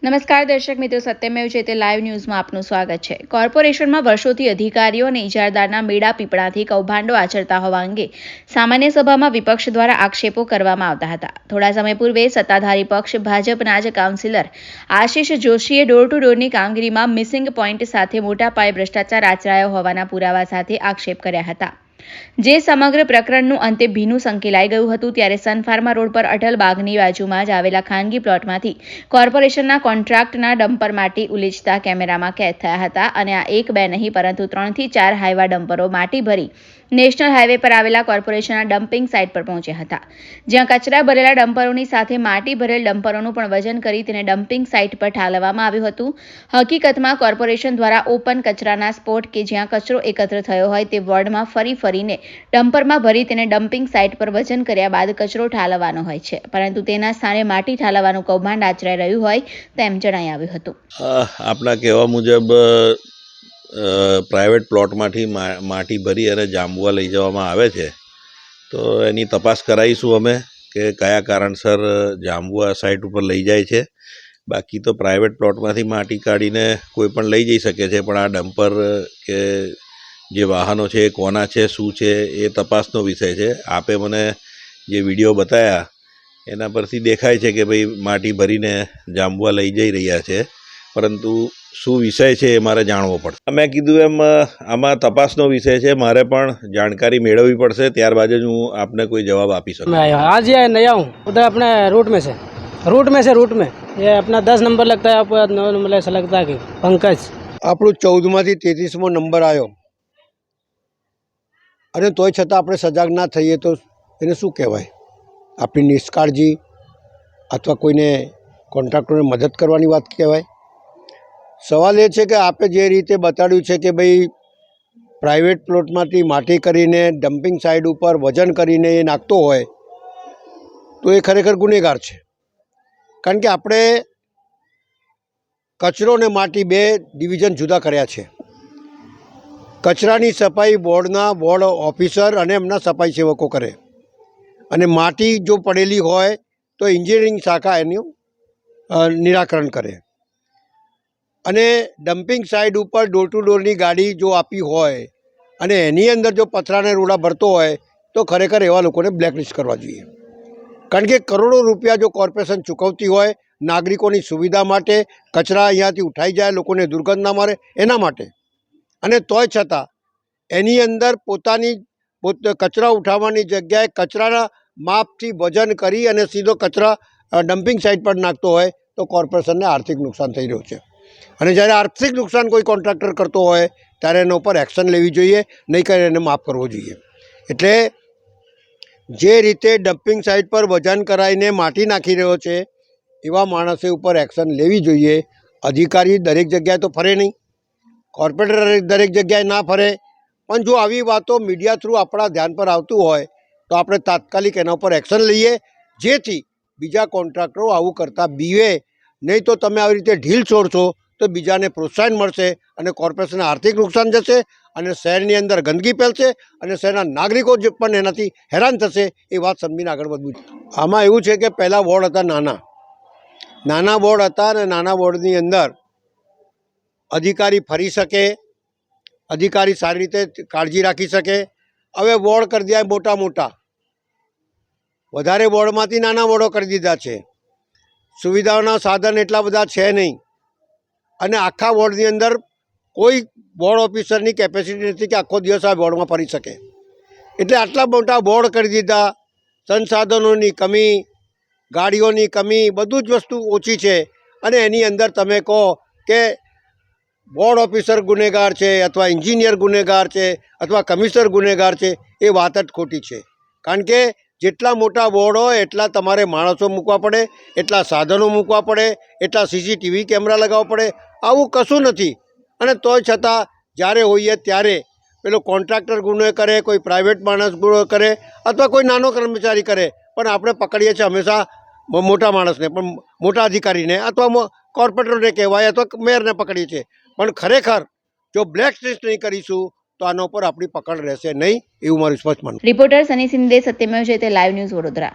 નમસ્કાર દર્શક મિત્રો, સત્યમેવ જયતે લાઈવ ન્યૂઝમાં આપનું સ્વાગત છે। કોર્પોરેશનમાં વર્ષોથી અધિકારીઓ અને ઇજારદારના મેળા પીપળાથી કૌભાંડો આચરતા હોવા અંગે સામાન્ય સભામાં વિપક્ષ દ્વારા આક્ષેપો કરવામાં આવતા હતા। થોડા સમય પૂર્વે સત્તાધારી પક્ષ ભાજપના જ કાઉન્સિલર આશિષ જોશીએ ડોર ટુ ડોરની કામગીરીમાં મિસિંગ પોઈન્ટ સાથે મોટા પાયે ભ્રષ્ટાચાર આચરાયો હોવાના પુરાવા સાથે આક્ષેપ કર્યા હતા, જે સમગ્ર પ્રકરણનું અંતે ભીનું સંકેલાઈ ગયું હતું। ત્યારે સન ફાર્મા રોડ પર અટલ બાગની બાજુમાં જ આવેલા ખાનગી પ્લોટમાંથી કોર્પોરેશનના કોન્ટ્રાક્ટના ડમ્પર માટી ઉલીચતા કેમેરામાં કેદ થયા હતા અને આ એક બે નહીં પરંતુ 3 થી 4 હાઈવા ડમ્પરો માટી ભરી નેશનલ હાઈવે પર આવેલા કોર્પોરેશનના ડમ્પિંગ સાઇટ પર પહોંચ્યા હતા, જ્યાં કચરા ભરેલા ડમ્પરોની સાથે માટી ભરેલ ડમ્પરોનું પણ વજન કરી તેને ડમ્પિંગ સાઇટ પર ઠાલવવામાં આવ્યું હતું। હકીકતમાં કોર્પોરેશન દ્વારા ઓપન કચરાના સ્પોટ કે જ્યાં કચરો એકત્ર થયો હોય તે વોર્ડમાં ફરીને ડમ્પરમાં ભરી તેને ડમ્પિંગ સાઇટ પર વજન કર્યા બાદ કચરો ઠાલવવાનો હોય છે, પરંતુ તેના સ્થાને માટી ઠાલવવાનું કૌભાંડ આચરાઈ રહ્યું હોય તેમ જણાઈ આવ્યું હતું। આપણા કહેવા મુજબ પ્રાઇવેટ પ્લોટમાંથી માટી ભરી અને જાંબુઆ લઈ જવામાં આવે છે, તો એની તપાસ કરાવીશું અમે કે કયા કારણસર જાંબુઆ સાઇટ ઉપર લઈ જાય છે। બાકી તો પ્રાઇવેટ પ્લોટમાંથી માટી કાઢીને કોઈ પણ લઈ જઈ શકે છે, પણ આ ડમ્પર કે જે વાહનો છે એ કોના છે, શું છે, એ તપાસનો વિષય છે। આપે મને જે વિડીયો બતાવ્યા એના પરથી દેખાય છે કે ભાઈ માટી ભરીને જાંબુઆ લઈ જઈ રહ્યા છે, પરંતુ શું વિષય છે એ મારે જાણવો પડશે। મેં કીધું એમ આમાં તપાસનો વિષય છે, મારે પણ જાણકારી મેળવવી પડશે, ત્યારબાદ જ હું આપને કોઈ જવાબ આપી શકું। आज ये नया हूँ, उधर अपने रूट में ये अपना 10 नंबर लगता है, आपको 9 नंबर ऐसा लगता है कि पंकज આપણું 14માંથી 33મો નંબર આવ્યો અને તોય છતાં આપણે સજાગ ના થઈએ તો એને શું કહેવાય? આપણી નિષ્કાળજી અથવા કોઈને કોન્ટ્રાક્ટરને મદદ કરવાની વાત કહેવાય? સવાલ એ છે કે આપે જે રીતે બતાડ્યું છે કે ભાઈ પ્રાઇવેટ પ્લોટમાંથી માટી કરીને ડમ્પિંગ સાઇડ ઉપર વજન કરીને એ નાખતો હોય તો એ ખરેખર ગુનેગાર છે, કારણ કે આપણે કચરો અને માટી બે ડિવિઝન જુદા કર્યા છે। કચરાની સફાઈ વોર્ડ ઓફિસર અને એમના સફાઈ સેવકો કરે, અને માટી જો પડેલી હોય તો એન્જિનિયરિંગ શાખા એનું નિરાકરણ કરે, અને ડમ્પિંગ સાઇડ ઉપર ડોર ટુ ડોરની ગાડી જો આપી હોય અને એની અંદર જો પથરાને રોડા ભરતો હોય તો ખરેખર એવા લોકોને બ્લેકલિસ્ટ કરવા જોઈએ, કારણ કે કરોડો રૂપિયા જો કોર્પોરેશન ચૂકવતી હોય નાગરિકોની સુવિધા માટે, કચરા અહીંયાથી ઉઠાઈ જાય, લોકોને દુર્ગંધ ના મારે એના માટે, અને તોય છતાં એની અંદર કચરા ઉઠાવવાની જગ્યાએ કચરાના માપથી વજન કરી અને સીધો કચરા ડમ્પિંગ સાઇટ પર નાખતો હોય તો કોર્પોરેશનને આર્થિક નુકસાન થઈ રહ્યું છે। અને જ્યારે આર્થિક નુકસાન કોઈ કોન્ટ્રાક્ટર કરતો હોય ત્યારે એના ઉપર એક્શન લેવી જોઈએ, નહીં કરી એને માફ કરવો જોઈએ। એટલે જે રીતે ડમ્પિંગ સાઇટ પર વજન કરાવીને માટી નાખી રહ્યો છે એવા માણસે ઉપર એક્શન લેવી જોઈએ। અધિકારી દરેક જગ્યાએ તો ફરે નહીં, કોર્પોરેટર દરેક જગ્યાએ ના ફરે, પણ જો આવી વાતો મીડિયા થ્રુ આપણા ધ્યાન પર આવતું હોય તો આપણે તાત્કાલિક એના ઉપર એક્શન લઈએ, જેથી બીજા કોન્ટ્રાક્ટરો આવું કરતા બીવે નહીં। તો તમે આવી રીતે ઢીલ છોડશો તો બીજાને પ્રોત્સાહન મળશે અને કોર્પોરેશનને આર્થિક નુકસાન જશે અને શહેરની અંદર ગંદકી ફેલશે અને શહેરના નાગરિકો જે પણ એનાથી હેરાન થશે એ વાત સમજીને આગળ વધવું। આમાં એવું છે કે પહેલાં વોર્ડ હતા નાના વોર્ડ હતા, અને નાના વોર્ડની અંદર અધિકારી ફરી શકે, અધિકારી સારી રીતે કાળજી રાખી શકે। હવે વોર્ડ કરી દીધા મોટા, વધારે વોર્ડમાંથી નાના વોર્ડો કરી દીધા છે, સુવિધાઓના સાધન એટલા બધા છે નહીં, અને આખા વોર્ડની અંદર કોઈ વોર્ડ ઓફિસરની કેપેસિટી નથી કે આખો દિવસ આ વોર્ડમાં ફરી શકે, એટલે આટલા મોટા વોર્ડ કરી દીધા। સંસાધનોની કમી, ગાડીઓની કમી, બધું જ વસ્તુ ઓછી છે, અને એની અંદર તમે કહો કે વોર્ડ ઓફિસર ગુનેગાર છે અથવા એન્જિનિયર ગુનેગાર છે અથવા કમિશનર ગુનેગાર છે, એ વાત જ ખોટી છે। કારણ કે જેટલા મોટા વોર્ડ હોય એટલા તમારે માણસો મૂકવા પડે, એટલા સાધનો મૂકવા પડે, એટલા CCTV કેમેરા લગાવવા પડે, આવું કશું નથી। અને તોય છતાં જ્યારે હોઈએ ત્યારે પેલો કોન્ટ્રાક્ટર ગુનો કરે, કોઈ પ્રાઇવેટ માણસ ગુનો કરે અથવા કોઈ નાનો કર્મચારી કરે, પણ આપણે પકડીએ છીએ હંમેશા મોટા માણસને, પણ મોટા અધિકારીને અથવા કોર્પોરેટરને કહેવાય અથવા મેયરને પકડીએ છીએ, પણ ખરેખર જો બ્લેક લિસ્ટ નહીં કરીશું તો આના ઉપર આપણી પકડ રહેશે નહીં, એવું મારું સ્પષ્ટ માનવું। રિપોર્ટર સની સિંધે, સત્યમેવ જયતે લાઈવ ન્યૂઝ, વડોદરા।